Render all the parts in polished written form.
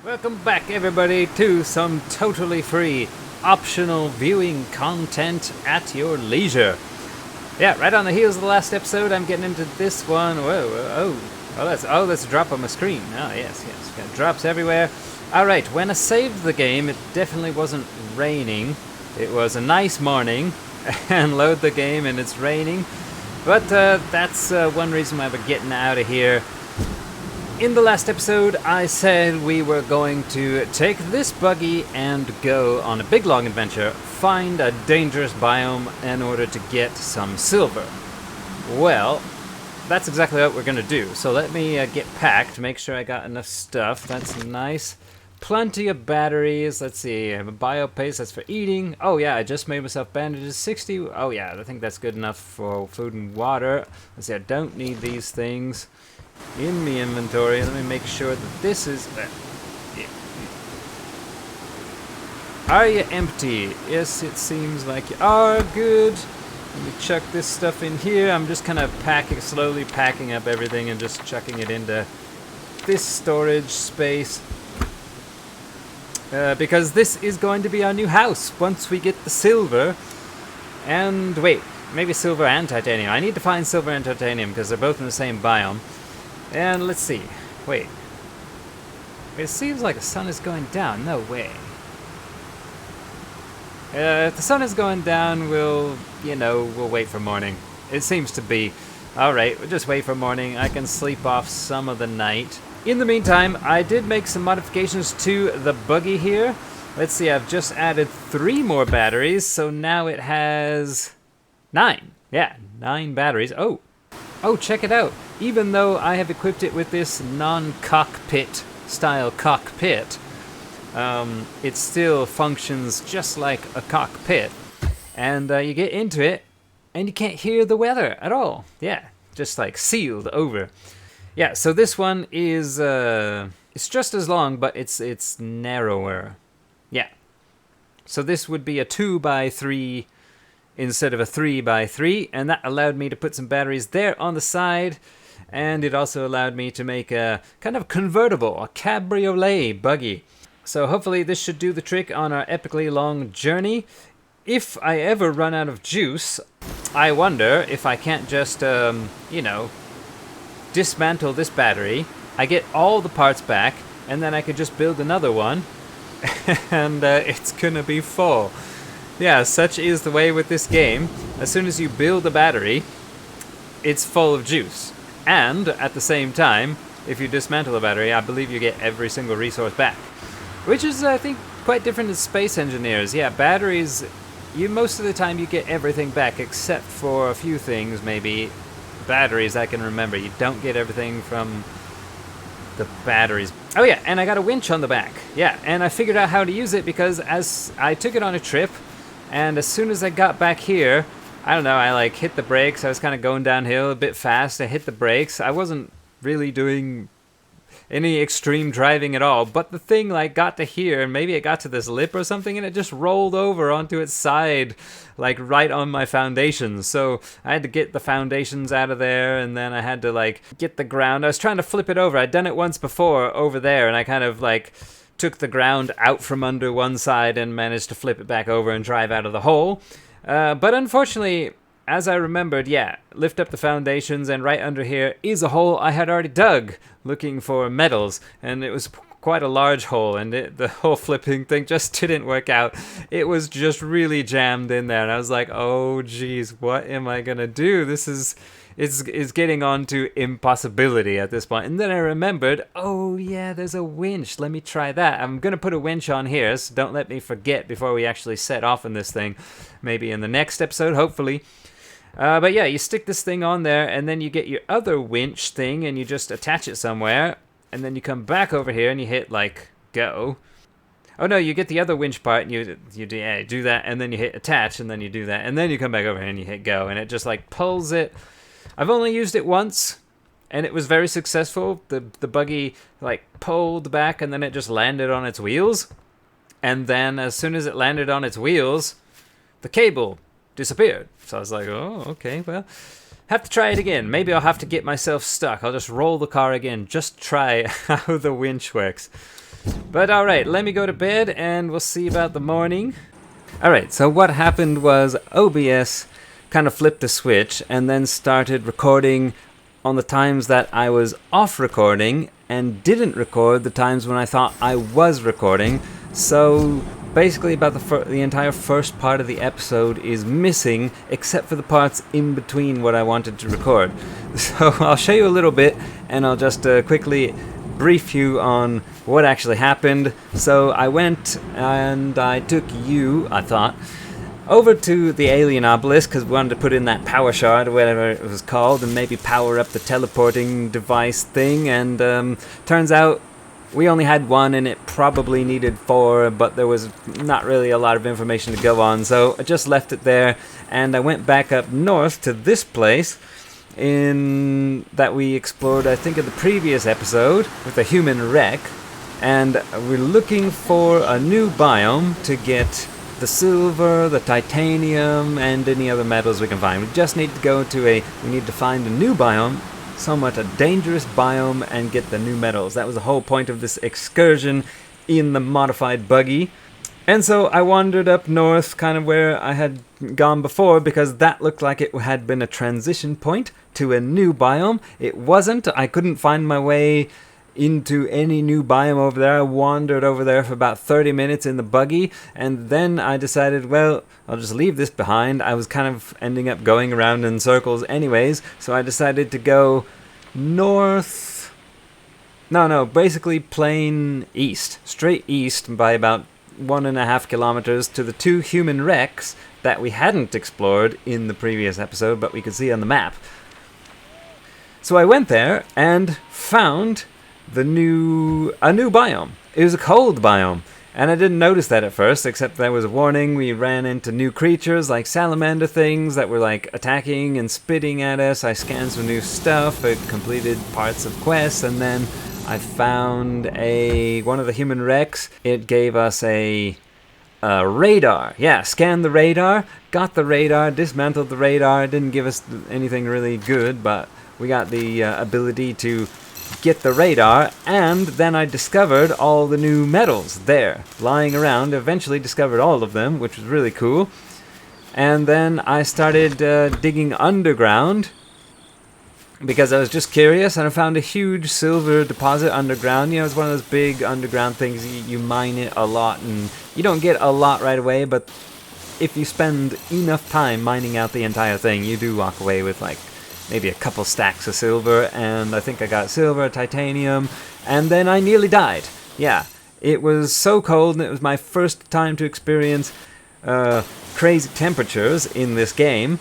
Welcome back, everybody, to some totally free, optional viewing content at your leisure. Yeah, right on the heels of the last episode, I'm getting into this one. That's a drop on my screen. Oh, yes. Got drops everywhere. Alright, when I saved the game, it definitely wasn't raining. It was a nice morning, and load the game and it's raining. But that's one reason why we're getting out of here. In the last episode, I said we were going to take this buggy and go on a big long adventure, find a dangerous biome in order to get some silver. Well, that's exactly what we're going to do. So let me get packed, make sure I got enough stuff. That's nice. Plenty of batteries. Let's see, I have a biopaste, that's for eating. Oh yeah, I just made myself bandages. 60. Oh yeah, I think that's good enough for food and water. Let's see, I don't need these things in the inventory. Let me make sure that this is... Are you empty? Yes, it seems like you are. Good. Let me chuck this stuff in here. I'm just kind of slowly packing up everything and just chucking it into this storage space. Because this is going to be our new house once we get the silver. And wait, maybe silver and titanium. I need to find silver and titanium because they're both in the same biome. And let's see. Wait. It seems like the sun is going down. No way. If the sun is going down, we'll wait for morning. It seems to be. Alright, we'll just wait for morning. I can sleep off some of the night. In the meantime, I did make some modifications to the buggy here. Let's see, I've just added 3 more batteries, so now it has 9. Yeah, 9 batteries. Oh, check it out. Even though I have equipped it with this non-cockpit style cockpit, it still functions just like a cockpit. And you get into it, and you can't hear the weather at all. Yeah, just like sealed over. Yeah, so this one is it's just as long, but it's narrower. Yeah. So this would be a 2x3 instead of a 3x3, and that allowed me to put some batteries there on the side, and it also allowed me to make a kind of convertible, a cabriolet buggy. So hopefully this should do the trick on our epically long journey. If I ever run out of juice, I wonder if I can't just, dismantle this battery. I get all the parts back, and then I could just build another one, and it's gonna be full. Yeah, such is the way with this game. As soon as you build a battery, it's full of juice. And at the same time, if you dismantle a battery, I believe you get every single resource back. Which is, I think, quite different in Space Engineers. Yeah, batteries, most of the time you get everything back, except for a few things, maybe. Batteries, I can remember. You don't get everything from the batteries. Oh yeah, and I got a winch on the back. Yeah, and I figured out how to use it because as I took it on a trip, and as soon as I got back here, I don't know, I hit the brakes. I was kind of going downhill a bit fast. I hit the brakes. I wasn't really doing any extreme driving at all, but the thing got to here, and maybe it got to this lip or something, and it just rolled over onto its side, right on my foundations. So I had to get the foundations out of there, and then I had to get the ground. I was trying to flip it over. I'd done it once before over there, and I kind of took the ground out from under one side and managed to flip it back over and drive out of the hole. But unfortunately, as I remembered, yeah, lift up the foundations, and right under here is a hole I had already dug looking for metals, and it was quite a large hole, and the whole flipping thing just didn't work out. It was just really jammed in there, and I was like, oh geez, what am I gonna do? This is getting on to impossibility at this point. And then I remembered, oh yeah, there's a winch. Let me try that. I'm gonna put a winch on here, so don't let me forget before we actually set off in this thing. Maybe in the next episode, hopefully. But yeah, you stick this thing on there, and then you get your other winch thing, and you just attach it somewhere, and then you come back over here, and you hit, go. Oh no, you get the other winch part, and you do that, and then you hit attach, and then you do that, and then you come back over here, and you hit go, and it just, pulls it. I've only used it once, and it was very successful. The buggy, pulled back, and then it just landed on its wheels, and then as soon as it landed on its wheels, the cable disappeared. So I was like, oh, okay, well, have to try it again. Maybe I'll have to get myself stuck. I'll just roll the car again, just try how the winch works. But alright, let me go to bed and we'll see about the morning. Alright, so what happened was OBS kind of flipped a switch and then started recording on the times that I was off recording and didn't record the times when I thought I was recording. So basically about the entire first part of the episode is missing, except for the parts in between what I wanted to record. So I'll show you a little bit and I'll just quickly brief you on what actually happened. So I went and I took you, I thought, over to the alien obelisk because we wanted to put in that power shard or whatever it was called and maybe power up the teleporting device thing, and turns out we only had one and it probably needed 4, but there was not really a lot of information to go on, so I just left it there and I went back up north to this place in that we explored, I think, in the previous episode with the human wreck, and we're looking for a new biome to get the silver, the titanium, and any other metals we can find. We just need to go to we need to find a new biome, somewhat a dangerous biome, and get the new metals. That was the whole point of this excursion in the modified buggy. And so I wandered up north, kind of where I had gone before, because that looked like it had been a transition point to a new biome. It wasn't. I couldn't find my way into any new biome over there. I wandered over there for about 30 minutes in the buggy, and then I decided, well, I'll just leave this behind. I was kind of ending up going around in circles anyways, so I decided to go north. No, basically plain east, straight east by about 1.5 kilometers to the 2 human wrecks that we hadn't explored in the previous episode, but we could see on the map. So I went there and found a new biome. It was a cold biome, and I didn't notice that at first, except there was a warning. We ran into new creatures like salamander things that were like attacking and spitting at us. I scanned some new stuff, I completed parts of quests, and then I found one of the human wrecks. It gave us a radar. Yeah, scanned the radar, got the radar, dismantled the radar. It didn't give us anything really good, but we got the ability to get the radar, and then I discovered all the new metals there lying around. Eventually discovered all of them, which was really cool. And then I started digging underground because I was just curious, and I found a huge silver deposit underground. You know, it's one of those big underground things. You mine it a lot, and you don't get a lot right away, but if you spend enough time mining out the entire thing, you do walk away with like maybe a couple stacks of silver. And I think I got silver, titanium, and then I nearly died. Yeah, it was so cold, and it was my first time to experience crazy temperatures in this game.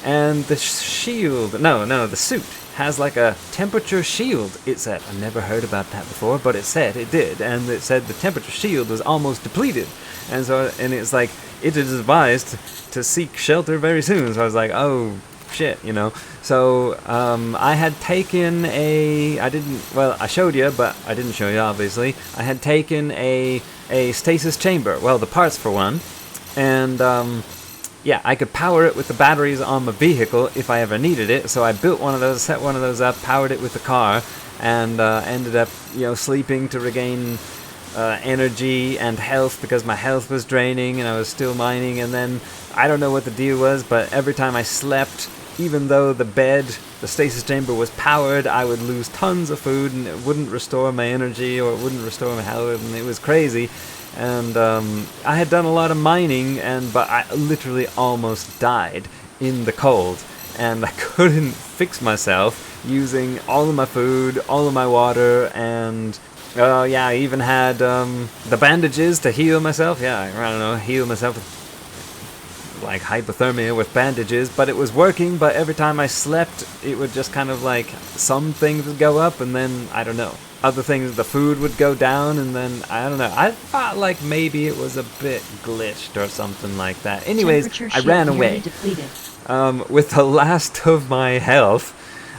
And the the suit has like a temperature shield, it said. I never heard about that before, but it said it did, and it said the temperature shield was almost depleted, and it's like it is advised to seek shelter very soon. So I was like, oh shit, you know. So I had taken I showed you, but I didn't show you, obviously. I had taken a stasis chamber, well, the parts for one, and yeah, I could power it with the batteries on my vehicle if I ever needed it. So I built one of those, set one of those up, powered it with the car, and ended up, sleeping to regain energy and health because my health was draining and I was still mining. And then I don't know what the deal was, but every time I slept, even though the stasis chamber was powered, I would lose tons of food, and it wouldn't restore my energy or it wouldn't restore my health, and it was crazy. And I had done a lot of mining, but I literally almost died in the cold, and I couldn't fix myself using all of my food, all of my water, and I even had the bandages to heal myself. Yeah, I don't know, heal myself with like hypothermia with bandages, but it was working. But every time I slept, it would just kind of like, some things would go up, and then I don't know, other things, the food would go down, and then I don't know. I thought like maybe it was a bit glitched or something like that. Anyways, I ran away. With the last of my health,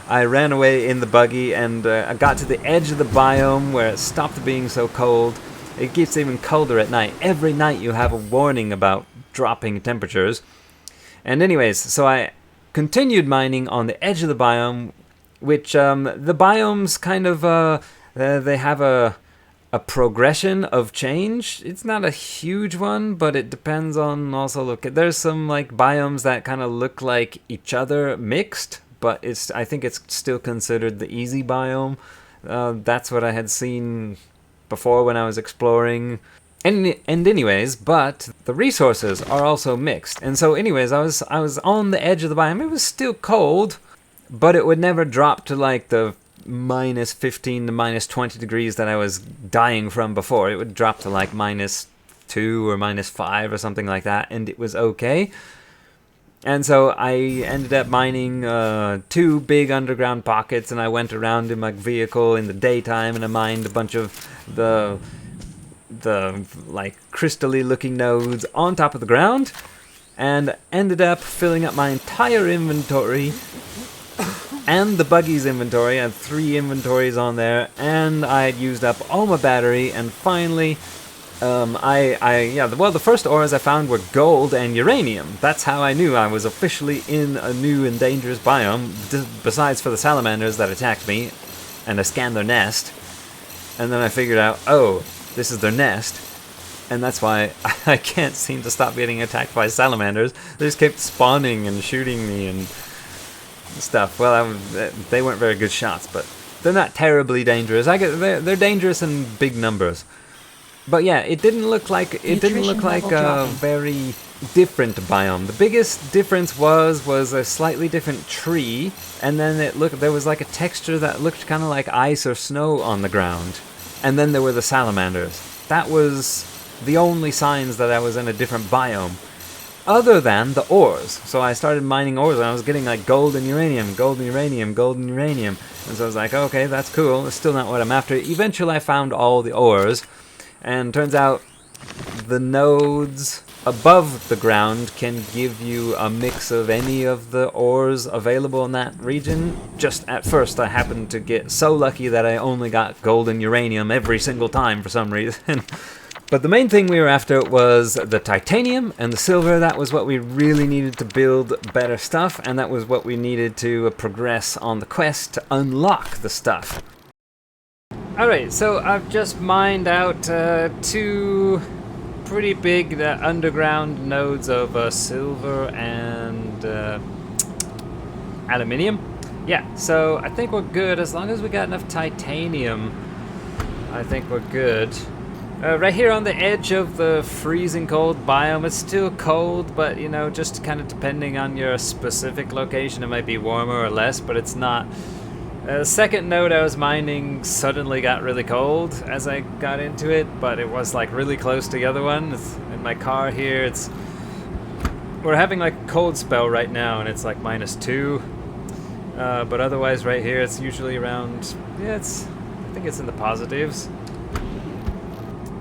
I ran away in the buggy, and I got to the edge of the biome where it stopped being so cold. It gets even colder at night. Every night you have a warning about dropping temperatures. And anyways, so I continued mining on the edge of the biome, which the biomes kind of they have a a progression of change. It's not a huge one, but it depends on also look. There's some like biomes that kind of look like each other mixed, but I think it's still considered the easy biome. That's what I had seen before when I was exploring. And anyways, but the resources are also mixed. And so anyways, I was on the edge of the biome. It was still cold, but it would never drop to like the minus 15 to minus 20 degrees that I was dying from before. It would drop to like minus 2 or minus 5 or something like that, and it was okay. And so I ended up mining 2 big underground pockets, and I went around in my vehicle in the daytime, and I mined a bunch of the like crystally looking nodes on top of the ground, and ended up filling up my entire inventory and the buggy's inventory. I had 3 inventories on there, and I had used up all my battery, and finally the first ores I found were gold and uranium. That's how I knew I was officially in a new and dangerous biome, besides for the salamanders that attacked me, and I scanned their nest, and then I figured out, oh, this is their nest, and that's why I can't seem to stop getting attacked by salamanders. They just kept spawning and shooting me and stuff. Well, they weren't very good shots, but they're not terribly dangerous. They're dangerous in big numbers. But yeah, it didn't look like a very different biome. The biggest difference was a slightly different tree, and then there was like a texture that looked kind of like ice or snow on the ground. And then there were the salamanders. That was the only signs that I was in a different biome, other than the ores. So I started mining ores, and I was getting like gold and uranium, gold and uranium, gold and uranium. And so I was like, okay, that's cool. It's still not what I'm after. Eventually I found all the ores, and turns out the nodes above the ground can give you a mix of any of the ores available in that region. Just at first I happened to get so lucky that I only got gold and uranium every single time for some reason. But the main thing we were after was the titanium and the silver. That was what we really needed to build better stuff, and that was what we needed to progress on the quest to unlock the stuff. Alright, so I've just mined out 2 pretty big underground nodes of silver and aluminium. Yeah, so I think we're good. As long as we got enough titanium, I think we're good. Right here on the edge of the freezing cold biome, it's still cold, but you know, just kind of depending on your specific location, it might be warmer or less, but it's not. The second node I was mining suddenly got really cold as I got into it, but it was like really close to the other one. It's in my car here. We're having like a cold spell right now, and it's like -2. But otherwise, right here, it's usually around. Yeah, I think it's in the positives.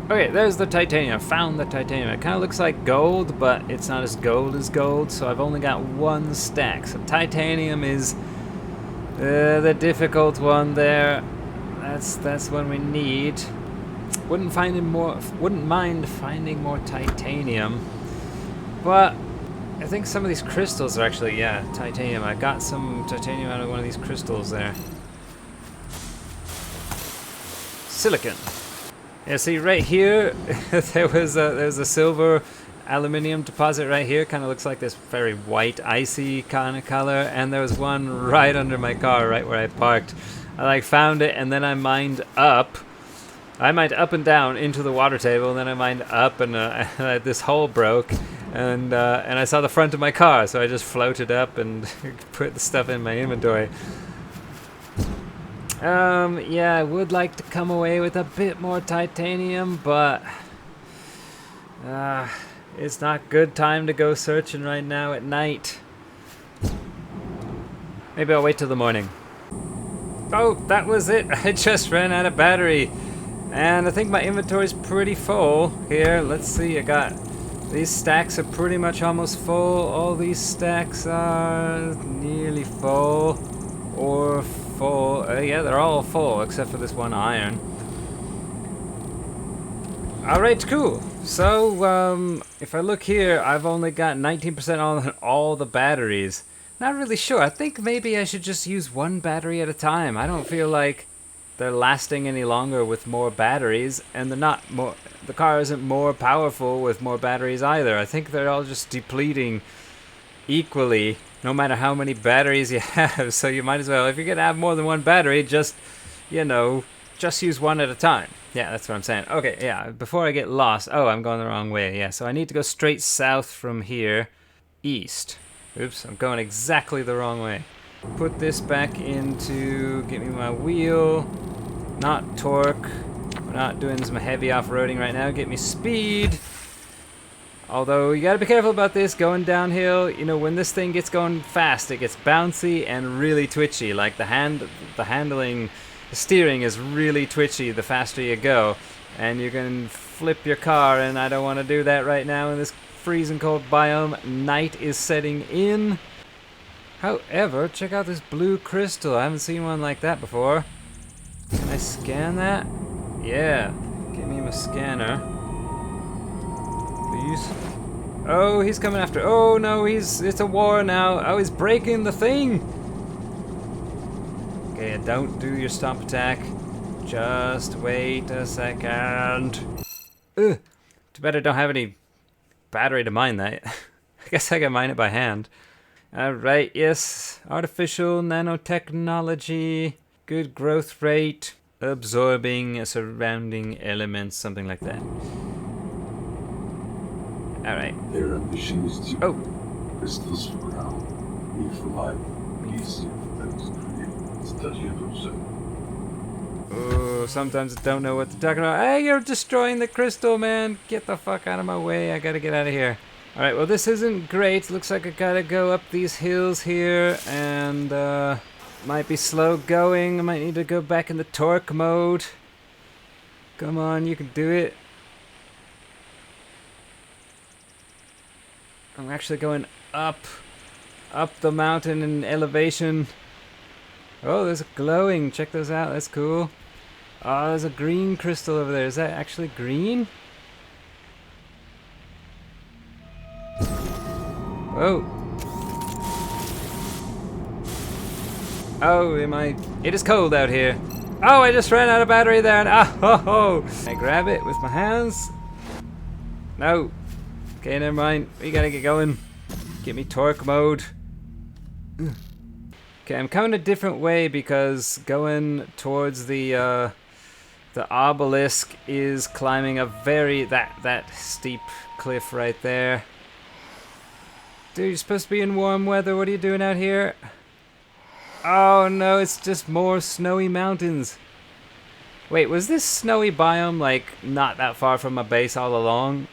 Okay, there's the titanium. I found the titanium. It kind of looks like gold, but it's not as gold, so I've only got 1 stack. So titanium is the difficult one there. That's one we need. Wouldn't mind finding more titanium, but I think some of these crystals are actually, yeah, titanium. I got some titanium out of one of these crystals there. Silicon. Yeah, see right here, there's a silver aluminium deposit right here. Kind of looks like this very white, icy kind of color. And there was one right under my car, right where I parked. I like found it, and then I mined up. I mined up and down into the water table, and then I mined up, and this hole broke, and I saw the front of my car, so I just floated up and put the stuff in my inventory. Yeah, I would like to come away with a bit more titanium, but it's not good time to go searching right now at night. Maybe I'll wait till the morning. Oh, that was it. I just ran out of battery. And I think my inventory's pretty full here. Let's see, these stacks are pretty much almost full. All these stacks are nearly full or full. Yeah, they're all full except for this one iron. Alright, cool. So, if I look here, I've only got 19% on all the batteries. Not really sure. I think maybe I should just use 1 battery at a time. I don't feel like they're lasting any longer with more batteries, and they're not more. The car isn't more powerful with more batteries either. I think they're all just depleting equally, no matter how many batteries you have. So you might as well, if you're gonna have more than one battery, just, you know, just use one at a time. Yeah, that's what I'm saying. Okay, yeah, before I get lost. Oh, I'm going the wrong way. Yeah, so I need to go straight south from here, east. Oops, I'm going exactly the wrong way. Put this back into, get me my wheel, not torque. We're not doing some heavy off-roading right now. Get me speed. Although, you gotta be careful about this going downhill. You know, when this thing gets going fast, it gets bouncy and really twitchy. Like the handling, the steering is really twitchy the faster you go. And you can flip your car, and I don't want to do that right now in this freezing cold biome. Night is setting in. However, check out this blue crystal. I haven't seen one like that before. Can I scan that? Yeah. Give me my scanner. Please. Oh, he's coming after. Oh no, it's a war now. Oh, he's breaking the thing. Okay, don't do your stomp attack. Just wait a second. Ugh. Too bad I don't have any battery to mine that. I guess I can mine it by hand. Alright, yes. Artificial nanotechnology. Good growth rate. Absorbing surrounding elements. Something like that. Alright. Their ambition is to crystals for ground. We for life. Easier for them to create. Study and observe. Oh, sometimes I don't know what to talk about. Hey, you're destroying the crystal, man. Get the fuck out of my way. I gotta get out of here. Alright, well this isn't great. Looks like I gotta go up these hills here, and might be slow going. I might need to go back in the torque mode. Come on, you can do it. I'm actually going up the mountain in elevation. Oh, there's a glowing. Check those out. That's cool. Oh, there's a green crystal over there. Is that actually green? Oh. Oh, it is cold out here. Oh, I just ran out of battery there. And, oh. Can I grab it with my hands? No. Okay, never mind. We gotta get going. Get me torque mode. Okay, I'm coming a different way because going towards the obelisk is climbing a that steep cliff right there. Dude, you're supposed to be in warm weather. What are you doing out here? Oh no, it's just more snowy mountains. Wait, was this snowy biome like not that far from my base all along?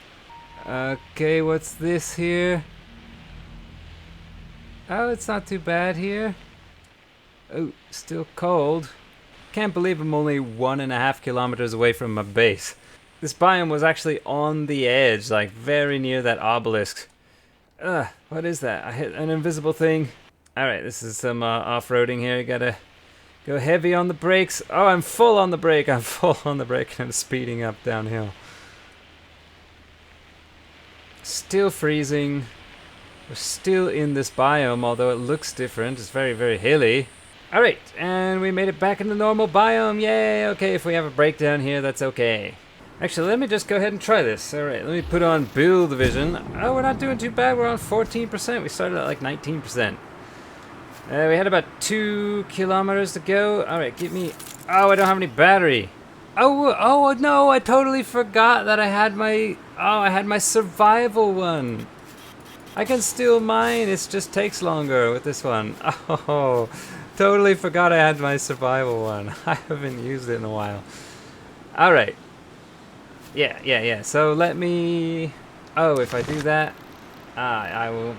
Okay, what's this here? Oh, it's not too bad here. Oh, still cold. Can't believe I'm only 1.5 kilometers away from my base. This biome was actually on the edge, like very near that obelisk. What is that? I hit an invisible thing. Alright, this is some off-roading here. You gotta go heavy on the brakes. Oh, I'm full on the brake. I'm full on the brake and I'm speeding up downhill. Still freezing. We're still in this biome, although it looks different. It's very, very hilly. Alright, and we made it back in the normal biome. Yay! Okay, if we have a breakdown here, that's okay. Actually, let me just go ahead and try this. Alright, let me put on build vision. Oh, we're not doing too bad. We're on 14%. We started at like 19%. We had about 2 kilometers to go. Alright, give me... Oh, I don't have any battery. Oh no, I totally forgot that I had my... Oh, I had my survival one. I can still mine, it just takes longer with this one. Oh, totally forgot I had my survival one. I haven't used it in a while. Alright. Yeah. So let me... Oh, if I do that,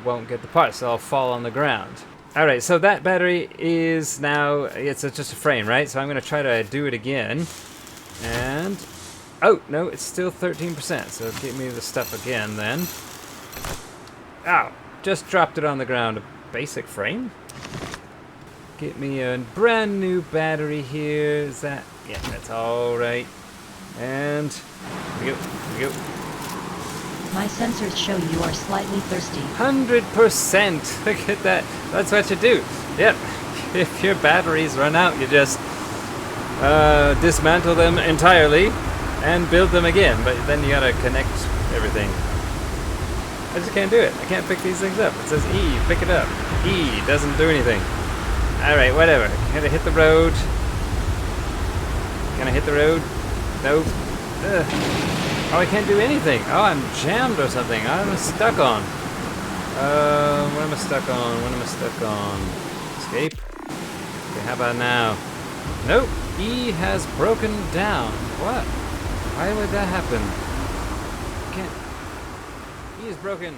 won't get the parts, so I'll fall on the ground. Alright, so that battery is now... It's just a frame, right? So I'm going to try to do it again. And... Oh, no, it's still 13%, so give me the stuff again then. Ow! Just dropped it on the ground. A basic frame? Get me a brand new battery here. Is that... Yeah, that's alright. And... Here we go. My sensors show you are slightly thirsty. 100%! Look at that. That's what you do. Yep. If your batteries run out, you just... dismantle them entirely and build them again. But then you gotta connect everything. I just can't do it. I can't pick these things up. It says E, pick it up. E doesn't do anything. Alright, whatever. Can I hit the road? Can I hit the road? Nope. Ugh. Oh, I can't do anything. Oh, I'm jammed or something. I'm stuck on. What am I stuck on? What am I stuck on? Escape? Okay, how about now? Nope. E has broken down. What? Why would that happen? Can't. E is broken.